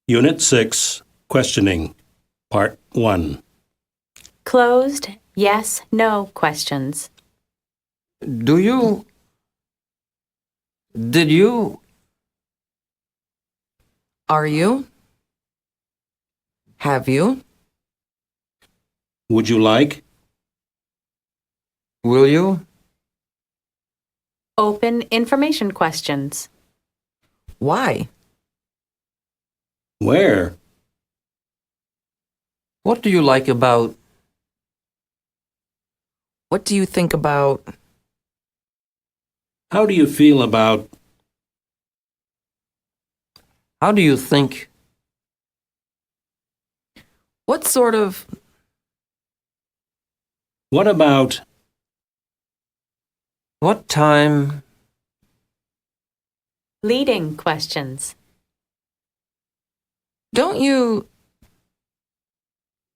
Unit 6, Questioning, Part 1. Closed yes/no questions. Do you... Did you... Are you? Have you? Would you like? Will you? Open information questions. Why? Where? What do you like about... What do you think about? How do you feel about? How do you think... What sort of? What about? What time... Leading questions. Don't you?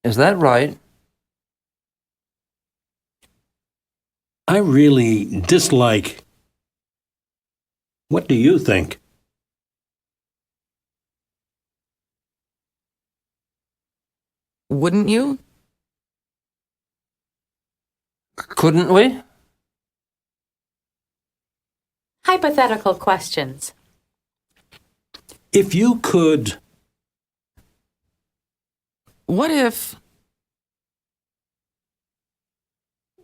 Is that right? I really dislike. What do you think? Wouldn't you? Couldn't we? Hypothetical questions. If you could, What if?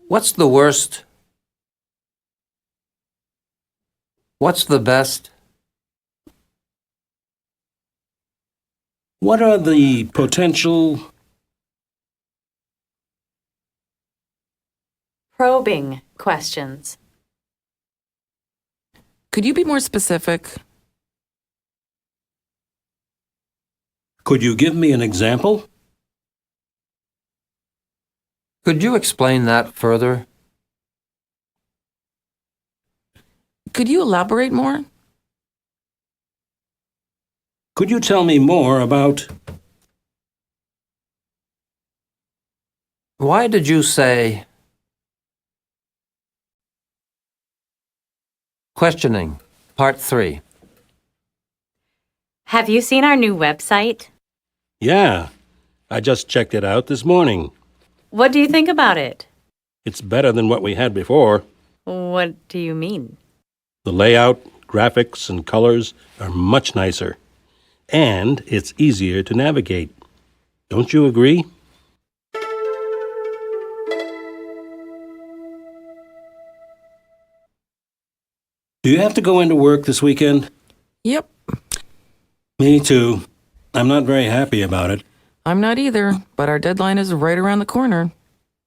What's the worst? What's the best? what are the potential? Probing questions. Could you be more specific? Could you give me an example? Could you explain that further? Could you elaborate more? Could you tell me more about? Why did you say... Questioning, Part 3. Have you seen our new website? Yeah, I just checked it out this morning. What do you think about it? It's better than what we had before. What do you mean? The layout, graphics, and colors are much nicer. And it's easier to navigate. Don't you agree? Do you have to go into work this weekend? Yep. Me too. I'm not very happy about it. I'm not either, but our deadline is right around the corner.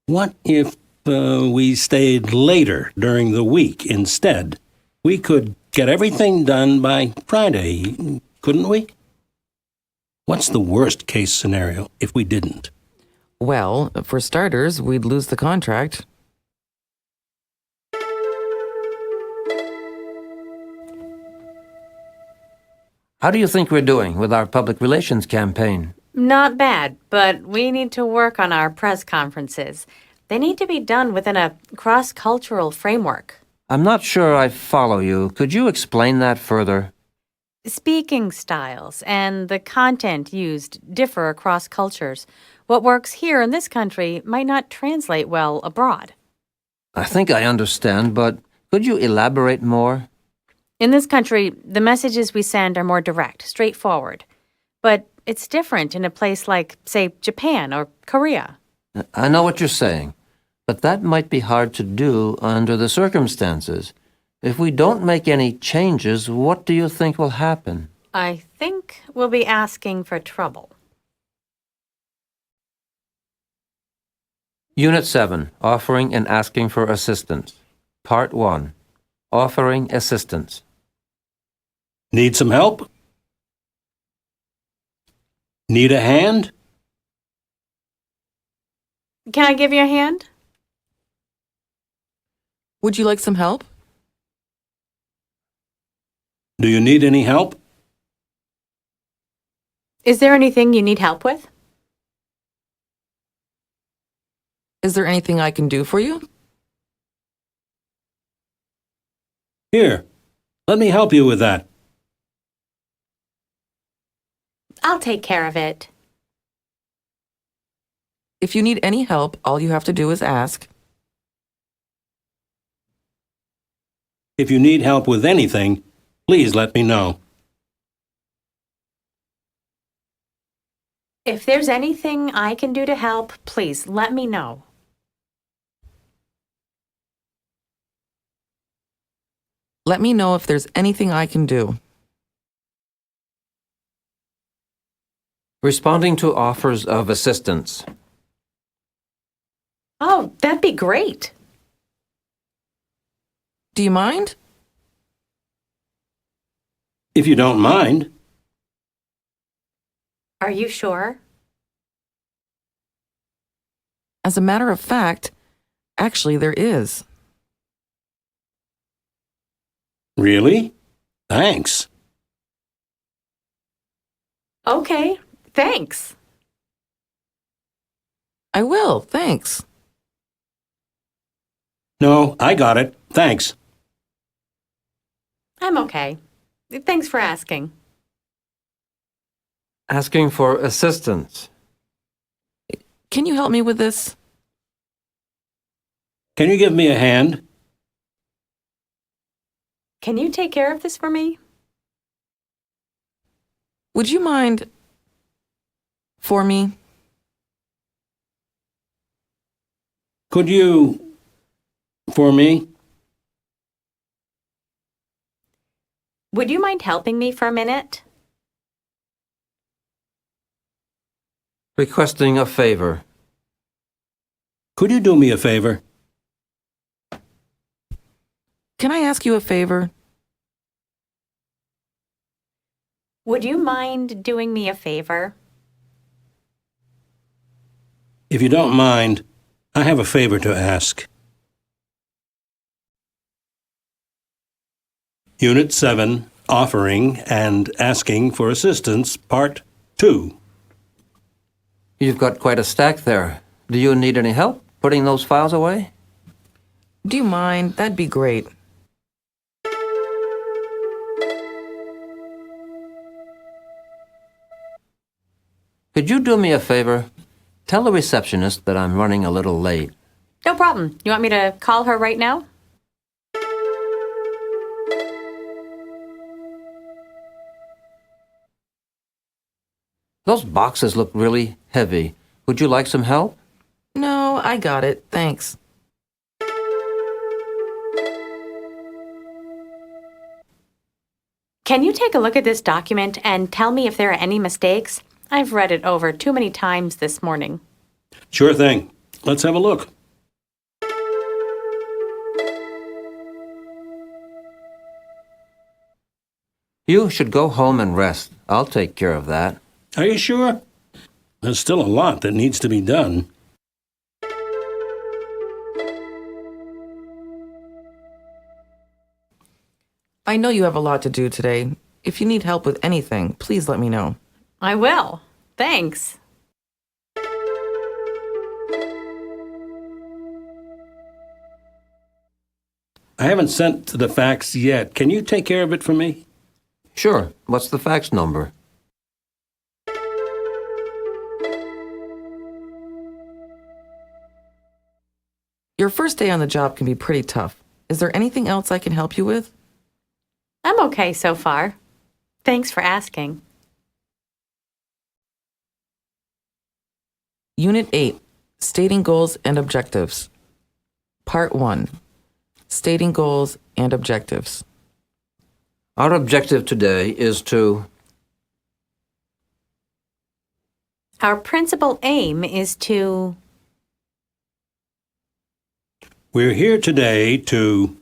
What if we stayed later during the week instead? We could get everything done by Friday, couldn't we? What's the worst case scenario if we didn't? Well, for starters, we'd lose the contract. How do you think we're doing with our public relations campaign? Not bad, but we need to work on our press conferences. They need to be done within a cross-cultural framework. I'm not sure I follow you. Could you explain that further? Speaking styles and the content used differ across cultures. What works here in this country might not translate well abroad. I think I understand, but could you elaborate more? In this country, the messages we send are more direct, straightforward. But it's different in a place like, say, Japan or Korea. I know what you're saying, but that might be hard to do under the circumstances. If we don't make any changes, what do you think will happen? I think we'll be asking for trouble. Unit 7, Offering and Asking for Assistance. Part 1, Offering Assistance. Need some help? Need a hand? Can I give you a hand? Would you like some help? Do you need any help? Is there anything you need help with? Is there anything I can do for you? Here, let me help you with that. I'll take care of it. If you need any help, all you have to do is ask. If you need help with anything, please let me know. If there's anything I can do to help, please let me know. Let me know if there's anything I can do. Responding to offers of assistance. Oh, that'd be great. Do you mind? If you don't mind, Are you sure? As a matter of fact, actually there is. really? Thanks. Okay, thanks. I will, thanks. No, I got it. Thanks. I'm okay. Thanks for asking. Asking for assistance. Can you help me with this? Can you give me a hand? Can you take care of this for me? Would you mind for me? Could you, for me? Would you mind helping me for a minute? Requesting a favor. Could you do me a favor? Can I ask you a favor? Would you mind doing me a favor? If you don't mind, I have a favor to ask. Unit 7, Offering and Asking for Assistance, Part 2. You've got quite a stack there. Do you need any help putting those files away? Do you mind? That'd be great. Could you do me a favor? Tell the receptionist that I'm running a little late. No problem. You want me to call her right now? Those boxes look really heavy. Would you like some help? No, I got it, thanks. Can you take a look at this document and tell me if there are any mistakes? I've read it over too many times this morning. Sure thing. Let's have a look. You should go home and rest. I'll take care of that. Are you sure? There's still a lot that needs to be done. I know you have a lot to do today. If you need help with anything, please let me know. I will. Thanks. I haven't sent the fax yet. Can you take care of it for me? Sure. What's the fax number? Your first day on the job can be pretty tough. Is there anything else I can help you with? I'm okay so far. Thanks for asking. Unit 8, Stating Goals and Objectives. Part 1, Stating Goals and Objectives. Our objective today is to... Our principal aim is to... We're here today to...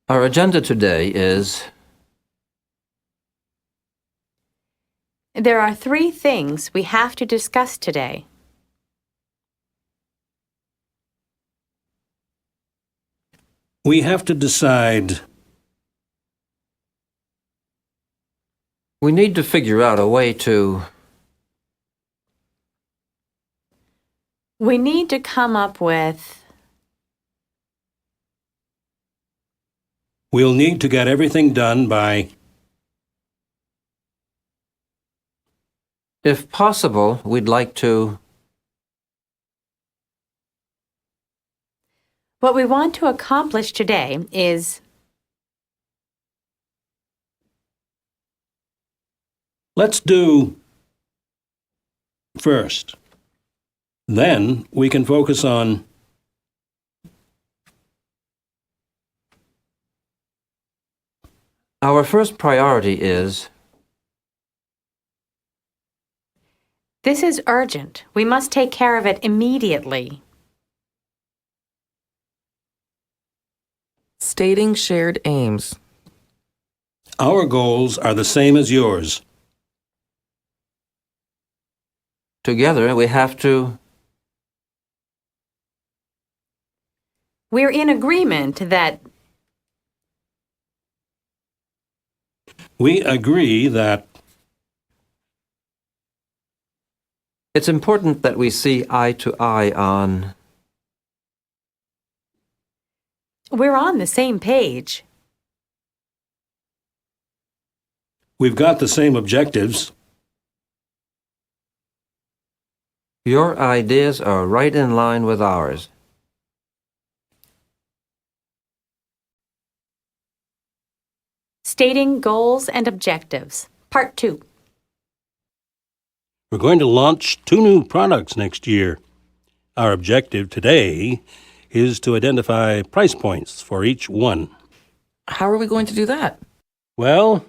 Our agenda today is... There are 3 things we have to discuss today. We have to decide... We need to figure out a way to... We need to come up with... We'll need to get everything done by... If possible, we'd like to... What we want to accomplish today is Let's do first. Then we can focus on Our first priority is... this is urgent. We must take care of it immediately. Stating shared aims. our goals are the same as yours. Together, we have to... We're in agreement that We agree that It's important that we see eye to eye on... we're on the same page. we've got the same objectives. Your ideas are right in line with ours. Stating goals and objectives. Part 2. We're going to launch 2 new products next year. Our objective today is to identify price points for each one. How are we going to do that? Well,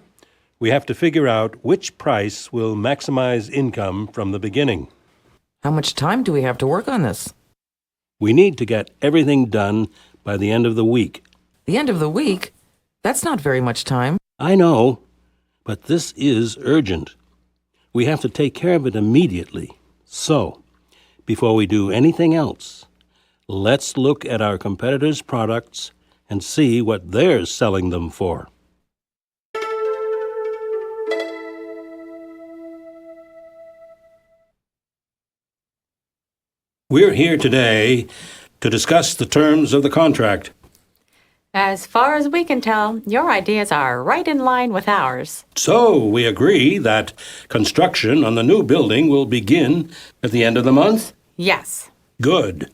we have to figure out which price will maximize income from the beginning. How much time do we have to work on this? We need to get everything done by the end of the week. The end of the week? That's not very much time. I know, but this is urgent. We have to take care of it immediately. So, before we do anything else, let's look at our competitors' products and see what they're selling them for. We're here today to discuss the terms of the contract. As far as we can tell, your ideas are right in line with ours. So, we agree that construction on the new building will begin at the end of the month? Yes. Good.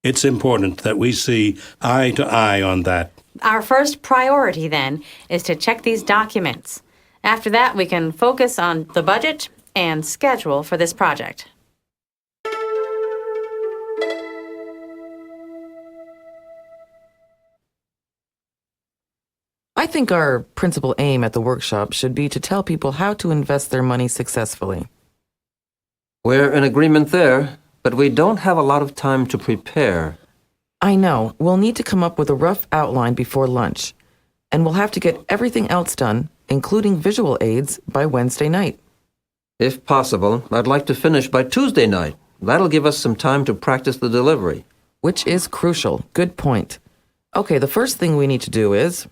It's important that we see eye to eye on that. Our first priority, then, is to check these documents. After that, we can focus on the budget and schedule for this project. I think our principal aim at the workshop should be to tell people how to invest their money successfully. We're in agreement there, but we don't have a lot of time to prepare. I know, we'll need to come up with a rough outline before lunch, and we'll have to get everything else done, including visual aids, by Wednesday night. If possible, I'd like to finish by Tuesday night. That'll give us some time to practice the delivery. Which is crucial. Good point. Okay, the first thing we need to do is...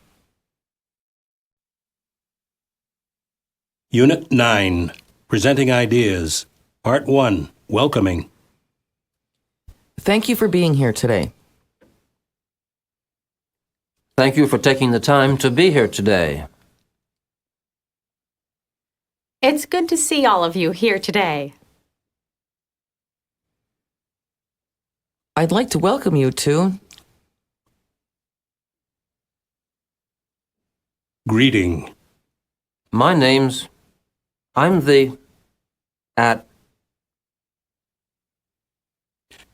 Unit 9, Presenting Ideas. Part 1, Welcoming. Thank you for being here today. Thank you for taking the time to be here today. It's good to see all of you here today. I'd like to welcome you to... Greeting. My name's... I'm the... at...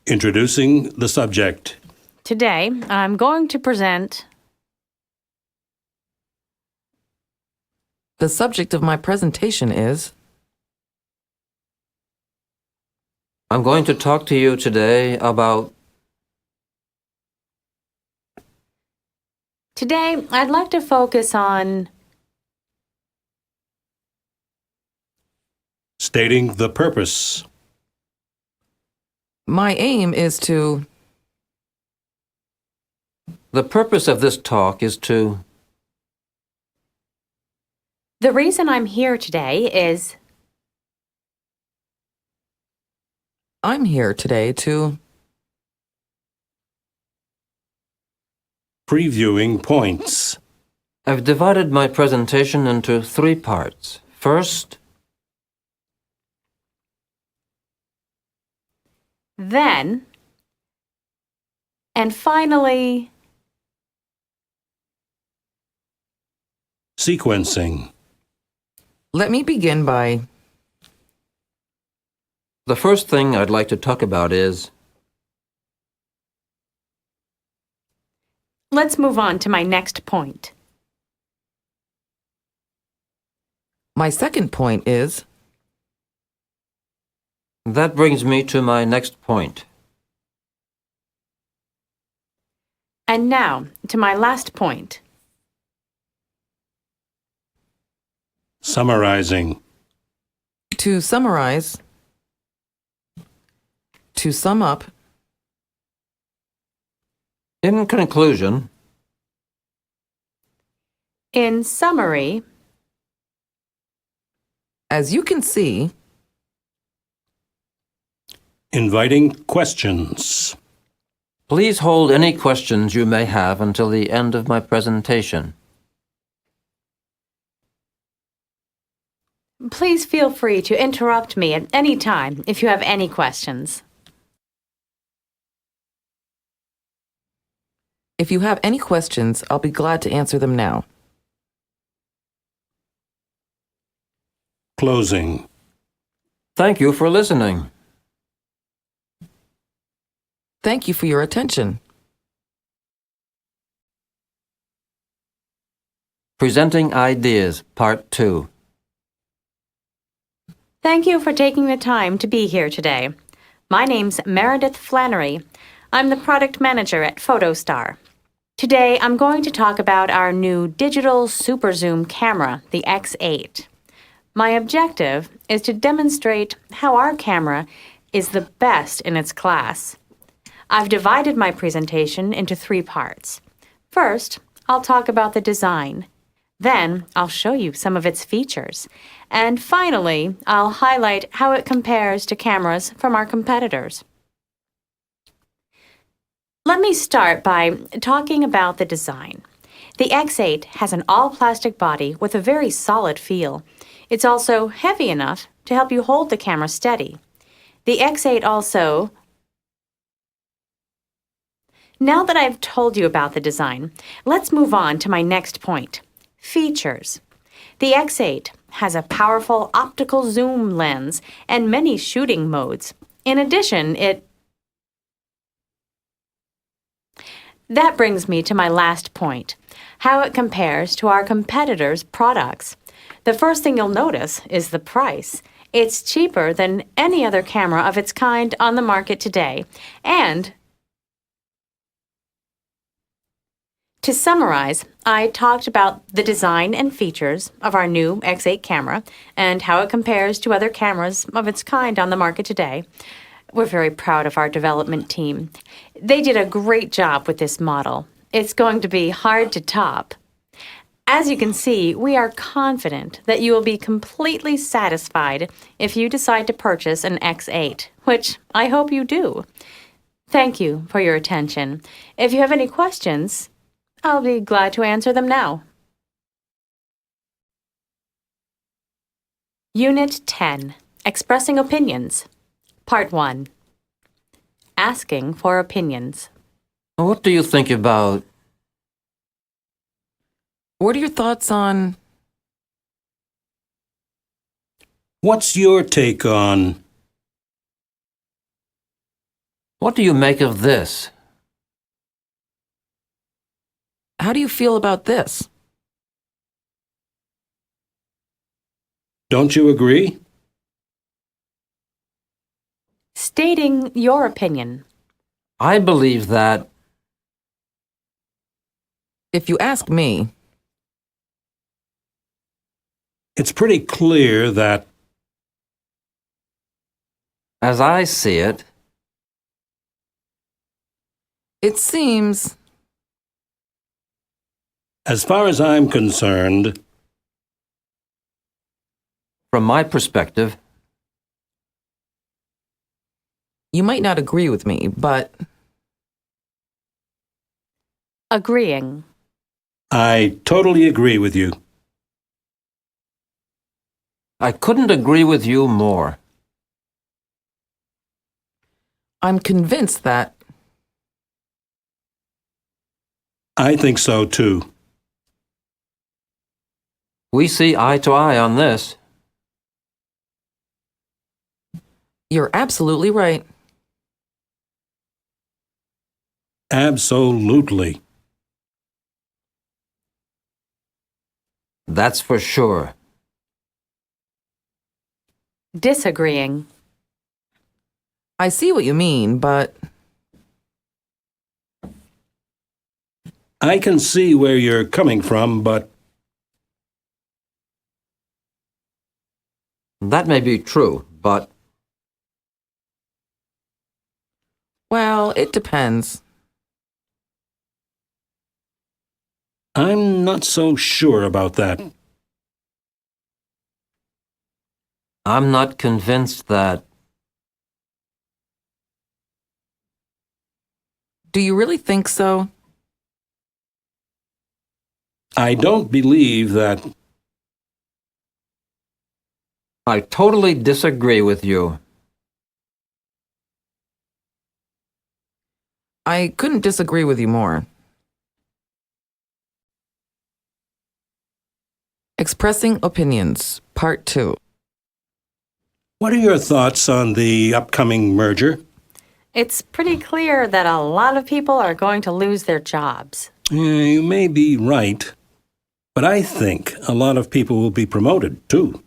Introducing the subject. Today, I'm going to present The subject of my presentation is... I'm going to talk to you today about... Today, I'd like to focus on Stating the purpose. My aim is to... The purpose of this talk is to... the reason I'm here today is I'm here today to... Previewing points. I've divided my presentation into 3 parts. First, then, and finally, Sequencing. Let me begin by The first thing I'd like to talk about is let's move on to my next point. my second point is that brings me to my next point. And now to my last point. Summarizing. to summarize, to sum up, In conclusion, In summary, as you can see, Inviting questions. please hold any questions you may have until the end of my presentation. please feel free to interrupt me at any time if you have any questions. if you have any questions, I'll be glad to answer them now. Closing. Thank you for listening. Thank you for your attention. Presenting Ideas, Part 2. Thank you for taking the time to be here today. My name's Meredith Flannery. I'm the product manager at PhotoStar. Today, I'm going to talk about our new digital super zoom camera, the X8. My objective is to demonstrate how our camera is the best in its class. I've divided my presentation into 3 parts. First, I'll talk about the design. Then, I'll show you some of its features. And finally, I'll highlight how it compares to cameras from our competitors. Let me start by talking about the design. The X8 has an all-plastic body with a very solid feel. It's also heavy enough to help you hold the camera steady. The X8 also... Now that I've told you about the design, let's move on to my next point. Features. The X8 has a powerful optical zoom lens and many shooting modes. In addition, That brings me to my last point, how it compares to our competitors' products. The first thing you'll notice is the price. It's cheaper than any other camera of its kind on the market today, and to summarize, I talked about the design and features of our new X8 camera and how it compares to other cameras of its kind on the market today. We're very proud of our development team. They did a great job with this model. It's going to be hard to top. As you can see, we are confident that you will be completely satisfied if you decide to purchase an X8, which I hope you do. Thank you for your attention. If you have any questions, I'll be glad to answer them now. Unit 10, Expressing Opinions. Part 1. Asking for opinions. What do you think about... What are your thoughts on... What's your take on? What do you make of this? How do you feel about this? Don't you agree? Stating your opinion. I believe that... If you ask me, It's pretty clear that As I see it, it seems... as far as I'm concerned, from my perspective, You might not agree with me, but Agreeing. I totally agree with you. I couldn't agree with you more. I'm convinced that I think so too. We see eye to eye on this. you're absolutely right. Absolutely. That's for sure. Disagreeing. I see what you mean, but I can see where you're coming from, but That may be true, but well, it depends. I'm not so sure about that. I'm not convinced that. Do you really think so? I don't believe that. I totally disagree with you. I couldn't disagree with you more. Expressing Opinions, Part 2. What are your thoughts on the upcoming merger? It's pretty clear that a lot of people are going to lose their jobs. You may be right, but I think a lot of people will be promoted, too.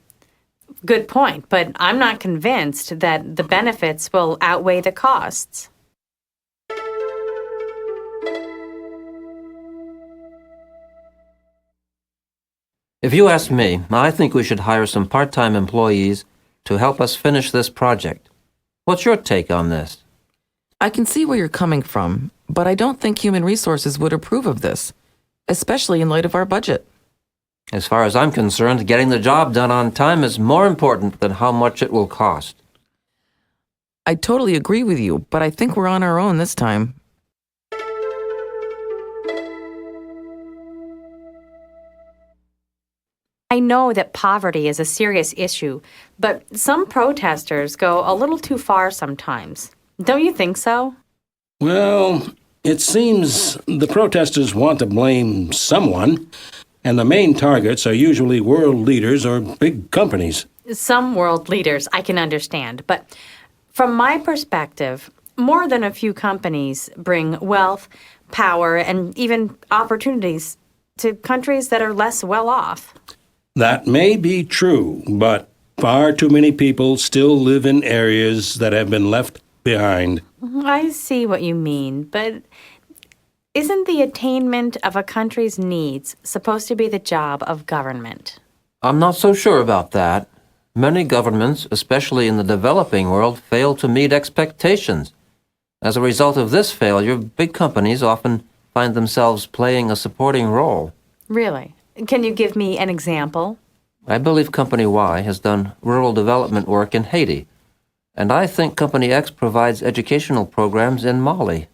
Good point, but I'm not convinced that the benefits will outweigh the costs. If you ask me, I think we should hire some part-time employees to help us finish this project. What's your take on this? I can see where you're coming from, but I don't think Human Resources would approve of this, especially in light of our budget. As far as I'm concerned, getting the job done on time is more important than how much it will cost. I totally agree with you, but I think we're on our own this time. I know that poverty is a serious issue, but some protesters go a little too far sometimes. Don't you think so? Well, it seems the protesters want to blame someone, and the main targets are usually world leaders or big companies. Some world leaders I can understand, but from my perspective, more than a few companies bring wealth, power, and even opportunities to countries that are less well off. That may be true, but far too many people still live in areas that have been left behind. I see what you mean, but isn't the attainment of a country's needs supposed to be the job of government? I'm not so sure about that. Many governments, especially in the developing world, fail to meet expectations. As a result of this failure, big companies often find themselves playing a supporting role. Really? Can you give me an example? I believe Company Y has done rural development work in Haiti, and I think Company X provides educational programs in Mali.